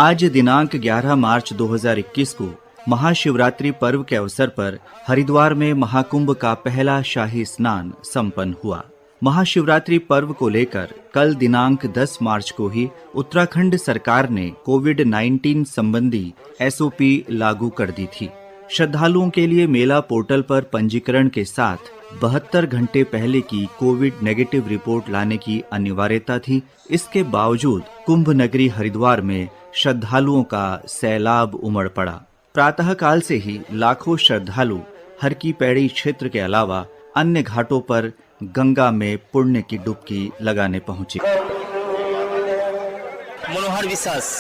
आज दिनांक 11 मार्च 2021 को महाशिवरात्रि पर्व के अवसर पर हरिद्वार में महाकुंभ का पहला शाही स्नान संपन्न हुआ। महाशिवरात्रि पर्व को लेकर कल दिनांक 10 मार्च को ही उत्तराखंड सरकार ने कोविड-19 संबंधी एसओपी लागू कर दी थी। श्रद्धालुओं के लिए मेला पोर्टल पर पंजीकरण के साथ 72 घंटे पहले की कोविड नेगेटिव रिपोर्ट लाने की अनिवार्यता थी। इसके बावजूद कुंभ नगरी हरिद्वार में श्रद्धालुओं का सैलाब उमड़ पड़ा। प्रातः काल से ही लाखों श्रद्धालु हर की पैड़ी क्षेत्र के अलावा अन्य घाटों पर गंगा में पुण्य की डुबकी लगाने पहुंचे। मनोहर विश्वास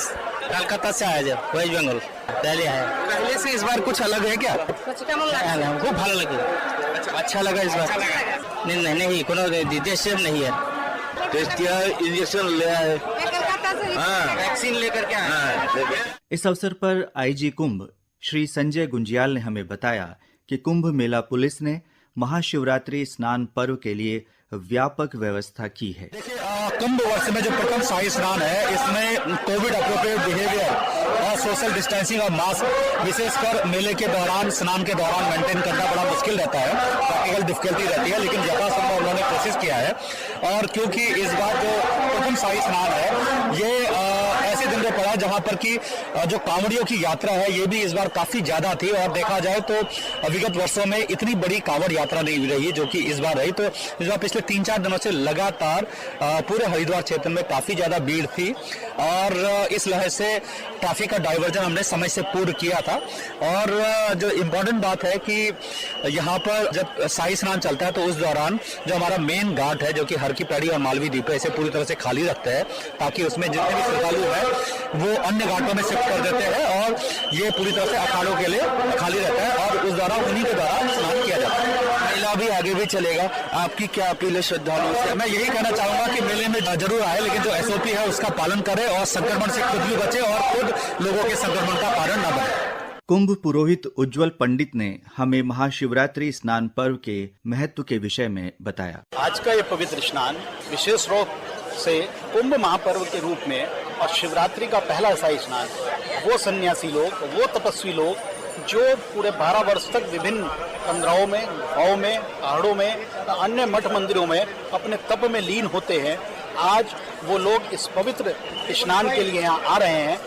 कलकत्ता से आया जब वेस्ट बंगाल पहले से इस बार कुछ अलग है क्या? खूब भालो लगे। अच्छा लगा इस बार। नहीं कोनो देश नहीं है। टेस्ट किया है, इंजेक्शन लिया है, वैक्सीन लेकर के आए। इस अवसर पर आईजी कुंभ श्री संजय गुंजियाल ने हमें बताया कि कुंभ मेला पुलिस ने महाशिवरात्रि स्नान पर्व के लिए व्यापक व्यवस्था की है। देखिए, कुंभ वर्ष में जो प्रथम शाही स्नान है, इसमें कोविड अप्रोप्रिएट बिहेवियर और सोशल डिस्टेंसिंग और मास्क विशेषकर मेले के दौरान, स्नान के दौरान मेंटेन करना बड़ा मुश्किल रहता है, प्रैक्टिकल डिफिकल्टी रहती है, लेकिन यथासंभव उन्होंने कोशिश किया है। और क्योंकि इस बार जो प्रथम शाही स्नान है, ये ऐसे दिन पे पड़ा जहां पर कि जो कांवड़ियों की यात्रा है, ये भी इस बार काफी ज्यादा थी। और देखा जाए तो विगत वर्षों में इतनी बड़ी कांवड़ यात्रा नहीं रही जो कि इस बार रही। तो इस बार पिछले 3-4 दिनों से लगातार पूरे हरिद्वार क्षेत्र में काफी ज्यादा भीड़ थी और इस लहर से ट्रैफिक का डाइवर्जन हमने समय से पूर्ण किया था। और जो इम्पोर्टेंट बात है कि यहाँ पर जब शाही स्नान चलता है तो उस दौरान जो हमारा मेन घाट है, जो कि हर की पैड़ी और मालवी द्वीप है, इसे पूरी तरह से खाली रखते हैं ताकि उसमें जितने भी श्रद्धालु है वो अन्य घाटों में शिफ्ट कर देते हैं और ये पूरी तरह से अखाड़ों के लिए खाली रहता है और उस दौरान उन्हीं के द्वारा स्नान किया जाता है। मेला भी आगे भी चलेगा। आपकी क्या अपील है श्रद्धालुओं से? मैं यही कहना चाहूंगा कि मेले में जरूर आए, लेकिन जो एसओपी है उसका पालन करें और संक्रमण से खुद भी बचे और खुद लोगों के संक्रमण का कारण न बने। कुंभ पुरोहित उज्जवल पंडित ने हमें महाशिवरात्रि स्नान पर्व के महत्व के विषय में बताया। आज का ये पवित्र स्नान विशेष रूप से कुंभ महापर्व के रूप में और शिवरात्रि का पहला शाही स्नान, वो सन्यासी लोग, वो तपस्वी लोग जो पूरे 12 वर्ष तक विभिन्न पंद्रहों में, गाँव में, पहाड़ों में, अन्य मठ मंदिरों में अपने तप में लीन होते हैं, आज वो लोग इस पवित्र स्नान के लिए यहाँ आ रहे हैं।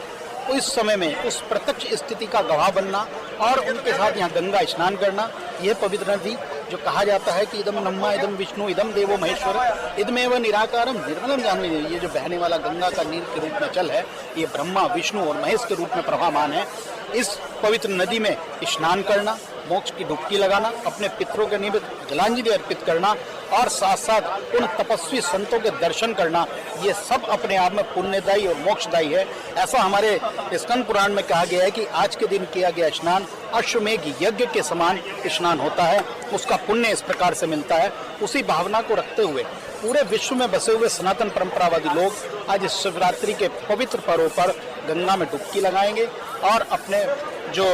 उस समय में उस प्रत्यक्ष स्थिति का गवाह बनना और उनके साथ यहाँ गंगा स्नान करना, यह पवित्र नदी जो कहा जाता है कि इदम ब्रह्मा इदम विष्णु इदम देवो महेश्वर इदमेव निराकारम निर्मलम जानवी, ये जो बहने वाला गंगा का नीर के रूप में जल है, ये ब्रह्मा विष्णु और महेश के रूप में प्रभावान है। इस पवित्र नदी में स्नान करना, मोक्ष की डुबकी लगाना, अपने पितरों के निमित्त जलांजलि अर्पित करना और साथ साथ उन तपस्वी संतों के दर्शन करना, ये सब अपने आप में पुण्यदायी और मोक्षदायी है। ऐसा हमारे स्कंद पुराण में कहा गया है कि आज के दिन किया गया स्नान अश्वमेघ यज्ञ के समान स्नान होता है, उसका पुण्य इस प्रकार से मिलता है। उसी भावना को रखते हुए पूरे विश्व में बसे हुए सनातन परंपरावादी लोग आज इस शिवरात्रि के पवित्र पर्व पर गंगा में डुबकी लगाएंगे और अपने जो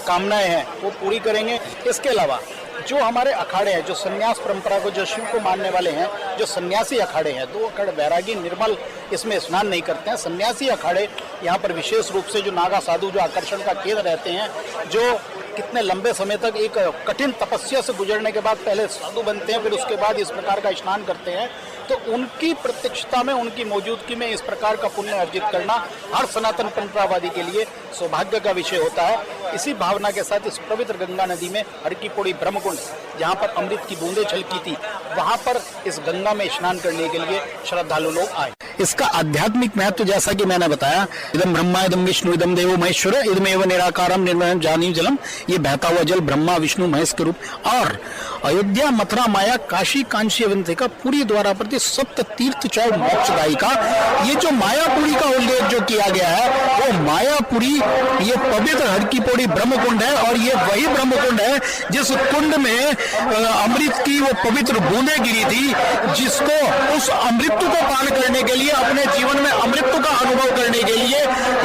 कामनाएं हैं वो पूरी करेंगे। इसके अलावा जो हमारे अखाड़े हैं, जो संन्यास परंपरा को, जो शिव को मानने वाले हैं, जो सन्यासी अखाड़े हैं, 2 अखाड़े वैरागी निर्मल इसमें स्नान नहीं करते हैं। सन्यासी अखाड़े यहाँ पर विशेष रूप से जो नागा साधु जो आकर्षण का केंद्र रहते हैं, जो कितने लंबे समय तक एक कठिन तपस्या से गुजरने के बाद पहले साधु बनते हैं, फिर उसके बाद इस प्रकार का स्नान करते हैं, तो उनकी प्रत्यक्षता में, उनकी मौजूदगी में इस प्रकार का पुण्य अर्जित करना हर सनातन परंपरावादी के लिए सौभाग्य का विषय होता है। इसी भावना के साथ इस पवित्र गंगा नदी में हर की पौड़ी ब्रह्मकुंड, जहाँ पर अमृत की बूंदें छलकी थी, वहाँ पर इस गंगा में स्नान करने के लिए श्रद्धालु लोग आए। इसका आध्यात्मिक महत्व जैसा कि मैंने बताया, इदम ब्रह्मा इदम विष्णु इदम देवो महेश्वर इदमेव निराकारम निर्मलम जानी जलम, ये बहता हुआ जल ब्रह्मा विष्णु महेश के रूप। और अयोध्या, मथुरा, माया, काशी, कांची, अवंतिका, पूरी द्वारा प्रति सप्त तीर्थ चौ मोक्षदायी का ये जो मायापुरी का उल्लेख जो किया गया है, वो मायापुरी ये पवित्र हर की पौड़ी ब्रह्मकुंड है और ये वही ब्रह्मकुंड है जिस कुंड में अमृत की वो पवित्र बूंदें गिरी थी, जिसको उस अमृत को पान करने के लिए लिए, अपने जीवन में अमृत का अनुभव करने के लिए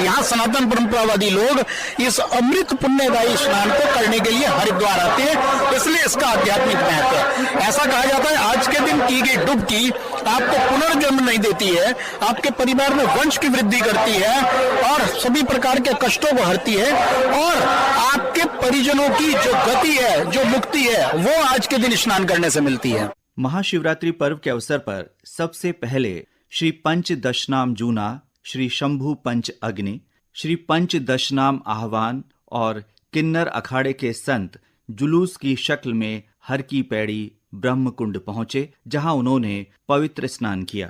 यहाँ सनातन परंपरावादी लोग इस अमृत पुण्यदायी स्नान को करने के लिए हरिद्वार आते हैं, इसलिए इसका आध्यात्मिक महत्व है। ऐसा कहा जाता है आज के दिन की गई डुबकी आपको पुनर्जन्म नहीं देती है, आपके परिवार में वंश की वृद्धि करती है और सभी प्रकार के कष्टों को हरती है, और आपके परिजनों की जो गति है, जो मुक्ति है, वो आज के दिन स्नान करने से मिलती है। महाशिवरात्रि पर्व के अवसर पर सबसे पहले श्री पंच दशनाम जूना, श्री शंभु पंच अग्नि, श्री पंच दशनाम आह्वान और किन्नर अखाड़े के संत जुलूस की शक्ल में हर की पैड़ी ब्रह्मकुंड पहुंचे, जहां उन्होंने पवित्र स्नान किया।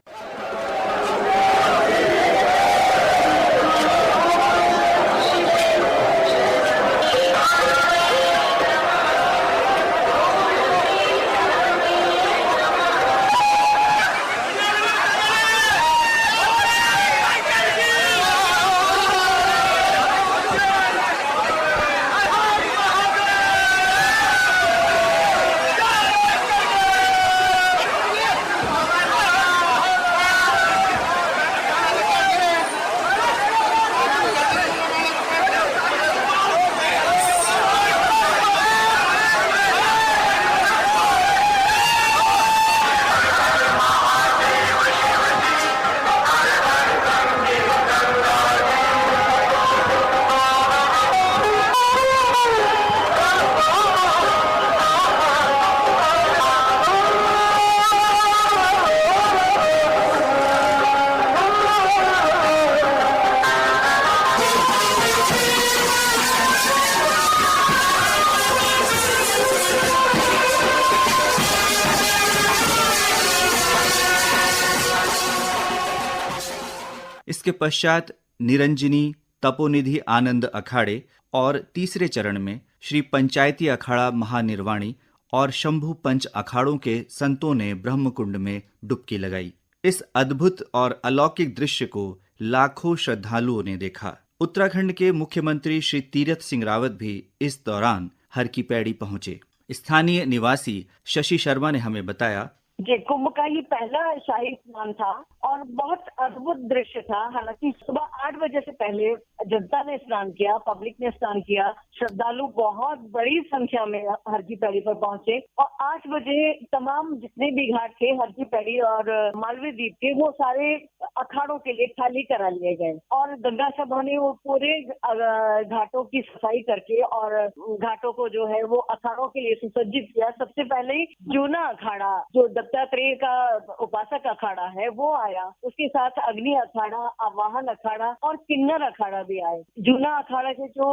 इसके पश्चात निरंजनी, तपोनिधि आनंद अखाड़े और तीसरे चरण में श्री पंचायती अखाड़ा महानिर्वाणी और शंभु पंच अखाड़ों के संतों ने ब्रह्मकुंड में डुबकी लगाई। इस अद्भुत और अलौकिक दृश्य को लाखों श्रद्धालुओं ने देखा। उत्तराखंड के मुख्यमंत्री श्री तीरथ सिंह रावत भी इस दौरान हर की पैड़ी पहुंचे। स्थानीय निवासी शशि शर्मा ने हमें बताया, ये कुंभ का ही पहला शाही स्नान था और बहुत अद्भुत दृश्य था। हालांकि सुबह 8 बजे से पहले जनता ने स्नान किया, पब्लिक ने स्नान किया, श्रद्धालु बहुत बड़ी संख्या में हर की पैड़ी पर पहुंचे और 8 बजे तमाम जितने भी घाट थे हर की पैड़ी और मालवीय द्वीप के, वो सारे अखाड़ों के लिए खाली करा लिए गए और गंगा सभा ने वो पूरे घाटों की सफाई करके और घाटों को जो है वो अखाड़ों के लिए सुसज्जित किया। सबसे पहले जूना अखाड़ा जो दत्तात्रेय का उपासक अखाड़ा है वो आया, उसके साथ अग्नि अखाड़ा, आवाहन अखाड़ा और किन्नर अखाड़ा भी आए। जूना अखाड़ा के जो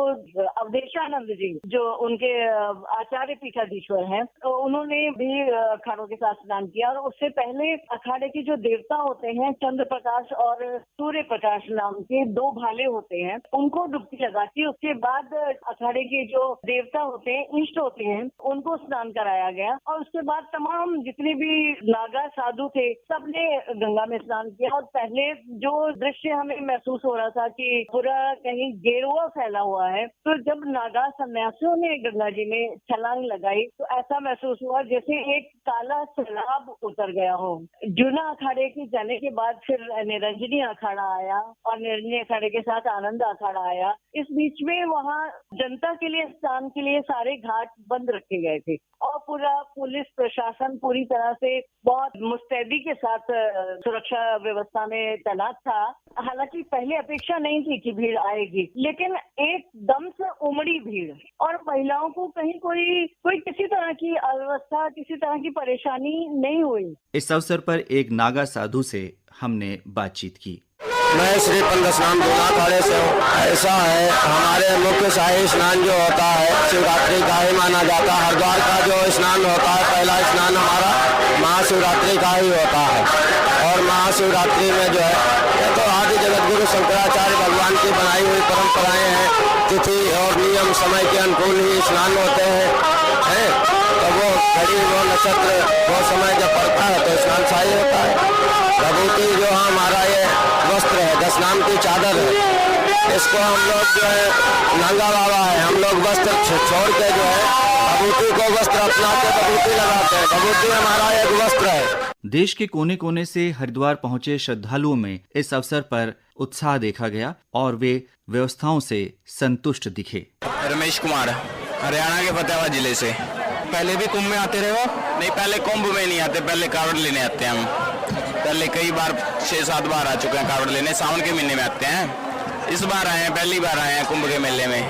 अवधेशानंद जी जो उनके आचार्य पीठाधीश्वर हैं, तो उन्होंने भी अखाड़ों के साथ स्नान किया और उससे पहले अखाड़े के जो देवता होते हैं चंद्र प्रकाश और सूर्य प्रकाश नाम के 2 भाले होते हैं, उनको डुबकी लगाती। उसके बाद अखाड़े के जो देवता होते हैं, इष्ट होते हैं, उनको स्नान कराया गया और उसके बाद तमाम जितने भी नागा साधु थे सबने गंगा में स्नान किया। और पहले जो दृश्य हमें महसूस हो रहा था कि पूरा कहीं गेरुआ फैला हुआ है, तो जब नागा सन्यासियों ने गंगा जी में छलांग लगाई तो ऐसा महसूस हुआ जैसे एक काला सैलाब उतर गया हो। जूना अखाड़े के जाने के बाद फिर निरंजनी अखाड़ा आया और निरंजनी अखाड़े के साथ आनंद अखाड़ा आया। इस बीच में वहाँ जनता के लिए स्नान के लिए सारे घाट बंद रखे गए थे और पूरा पुलिस प्रशासन पूरी तरह से बहुत मुस्तैदी के साथ सुरक्षा व्यवस्था में तैनात था। हालांकि पहले अपेक्षा नहीं थी कि भीड़ आएगी, लेकिन एकदम से उमड़ी भीड़ और महिलाओं को कहीं कोई किसी तरह की अव्यवस्था, किसी तरह की परेशानी नहीं हुई। इस अवसर पर एक नागा साधु से हमने बातचीत की। मैं श्री पंचदशनाम जूना अखाड़े से हूँ। ऐसा है, हमारे मुख्य शाही स्नान जो होता है शिवरात्रि का ही माना जाता है। हरिद्वार का जो स्नान होता है, पहला स्नान हमारा महाशिवरात्रि का ही होता है और महाशिवरात्रि में जो है ये तो आदि जगत गुरु शंकराचार्य भगवान की बनाई हुई परंपराएं हैं। तिथि और नियम समय के अनुकूल ही स्नान होते हैं, तो वो घड़ी वो नक्षत्र वो समय जब पड़ता है तो स्नान शाही होता है। विभूति जो हमारा ये वस्त्र है, दशनाम की चादर है, इसको हम लोग जो है नंगा बाबा है, हम लोग वस्त्र छोड़ के जो है विभूति को वस्त्र अपना के विभूति लगाते हैं। विभूति हमारा एक वस्त्र है। देश के कोने कोने से हरिद्वार पहुंचे श्रद्धालुओं में इस अवसर पर उत्साह देखा गया और वे व्यवस्थाओं से संतुष्ट दिखे। रमेश कुमार, हरियाणा के फतेहाबाद जिले से। पहले भी कुंभ में आते रहे हो? नहीं, पहले कुंभ में नहीं आते, पहले कावड़ लेने आते हैं हम। पहले कई बार 6-7 बार आ चुके हैं कावड़ लेने, सावन के महीने में आते हैं। इस बार आए हैं, पहली बार आए हैं कुंभ के मेले में,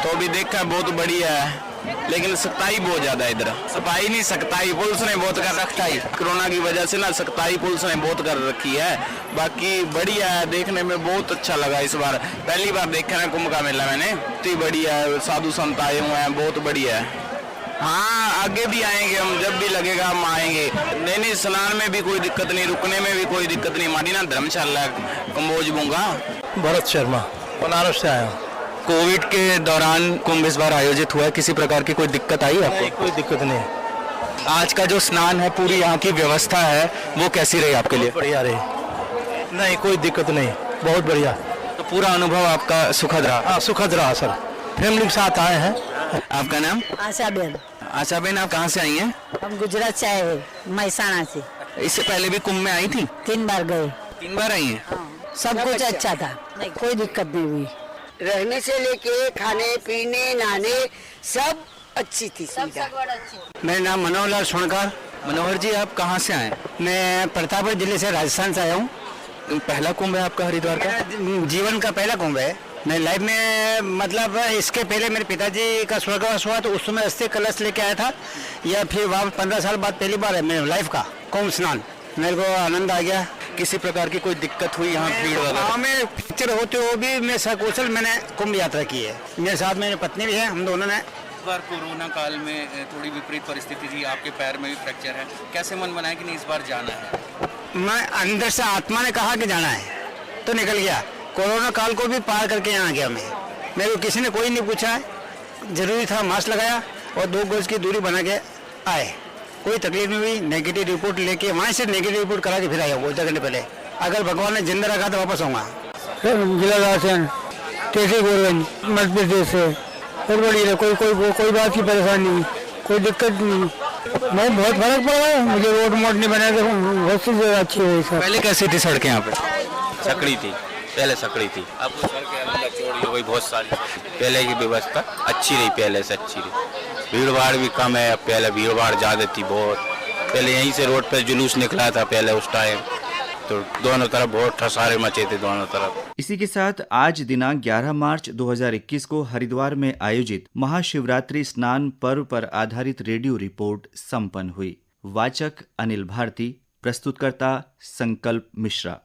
तो अभी देखा बहुत बढ़िया है, लेकिन सख्ताई बहुत ज्यादा है इधर। सफाई नहीं, सख्ताई पुलिस ने बहुत कर रखा है। कोरोना की वजह से ना सख्ताई पुलिस ने बहुत कर रखी है। बाकी बढ़िया है, देखने में बहुत अच्छा लगा। इस बार पहली बार देखा है कुंभ का मेला मैंने, इतनी बढ़िया है, साधु संत आए हुए हैं, बहुत बढ़िया है। हाँ, आगे भी आएंगे हम, जब भी लगेगा हम आएंगे। नहीं, स्नान में भी कोई दिक्कत नहीं, रुकने में भी कोई दिक्कत नहीं। हमारी ना धर्मशाला कम्बोज बूंगा। भरत शर्मा, बनारस से आया। कोविड के दौरान कुंभ इस बार आयोजित हुआ है, किसी प्रकार की कोई दिक्कत आई आपको? कोई दिक्कत नहीं। आज का जो स्नान है, पूरी यहाँ की व्यवस्था है, वो कैसी रही आपके लिए? बढ़िया रही, नहीं कोई दिक्कत नहीं, बहुत बढ़िया। तो पूरा अनुभव आपका सुखद रहा? हाँ, सुखद रहा सर, फैमिली के साथ आए हैं। आपका नाम? आशा बेन। आशा बेन, आप कहाँ से आई हैं? हम गुजरात से आए हैं, महसाणा से। इससे पहले भी कुंभ में आई थी? 3 बार गए। 3 बार आई हैं? सब कुछ अच्छा था, नहीं कोई दिक्कत नहीं हुई। रहने से लेके खाने पीने नहाने सब अच्छी थी सुविधा। मेरा नाम मनोहर लाल सोनकर। मनोहर जी, आप कहाँ से आए? मैं प्रतापगढ़ जिले से राजस्थान से आया हूँ। पहला कुंभ है आपका हरिद्वार का? जीवन का पहला कुंभ है। मैं लाइफ में मतलब इसके पहले मेरे पिताजी का स्वर्गवास हुआ, तो उस समय अस्थि कलश लेके आया था, या फिर वहाँ 15 साल बाद पहली बार है मेरे लाइफ का कुंभ स्नान। मेरे को आनंद आ गया। किसी प्रकार की कोई दिक्कत हुई यहाँ भीड़ वगैरह? हाँ, मैं पिक्चर होते हुए भी मैं सकुशल मैंने कुंभ यात्रा की है। मेरे साथ मेरी पत्नी भी है, हम दोनों ने। इस बार कोरोना काल में थोड़ी विपरीत परिस्थिति थी, आपके पैर में भी फ्रैक्चर है, कैसे मन बनाया कि नहीं इस बार जाना है? मैं अंदर से आत्मा ने कहा कि जाना है, तो निकल गया। कोरोना काल को भी पार करके यहाँ आ गया मैं। मेरे को किसी ने कोई नहीं पूछा है, जरूरी था मास्क लगाया और 2 गज की दूरी बना के आए। कोई तकलीफ नहीं हुई। नेगेटिव रिपोर्ट लेके वहाँ से नेगेटिव रिपोर्ट करा के फिर आया वो 1 घंटे पहले। अगर भगवान ने जिंदा रखा तो वापस आऊँगा। जिला राशन टेसी गोरगंज मध्य प्रदेश से। और बढ़िया, कोई बात की परेशानी नहीं, कोई दिक्कत नहीं। मैं बहुत फर्क पड़ा है, मुझे रोड मोड नहीं बना तो बहुत सी जगह अच्छी है। पहले कैसी थी सड़कें यहाँ पे? सकड़ी थी, पहले सकड़ी थी, अब सड़कें चौड़ी हो गई बहुत सारी। पहले की व्यवस्था अच्छी रही, पहले से अच्छी रही। भीड़ भाड़ भी कम है, पहले भीड़ भाड़ ज़्यादा थी बहुत। पहले यहीं से रोड पे जुलूस निकला था पहले उस टाइम, तो दोनों तरफ बहुत ठसारे मचे थे दोनों तरफ। इसी के साथ आज दिनांक 11 मार्च 2021 को हरिद्वार में आयोजित महाशिवरात्रि स्नान पर्व पर आधारित रेडियो रिपोर्ट संपन्न हुई। वाचक अनिल भारती, प्रस्तुतकर्ता संकल्प मिश्रा।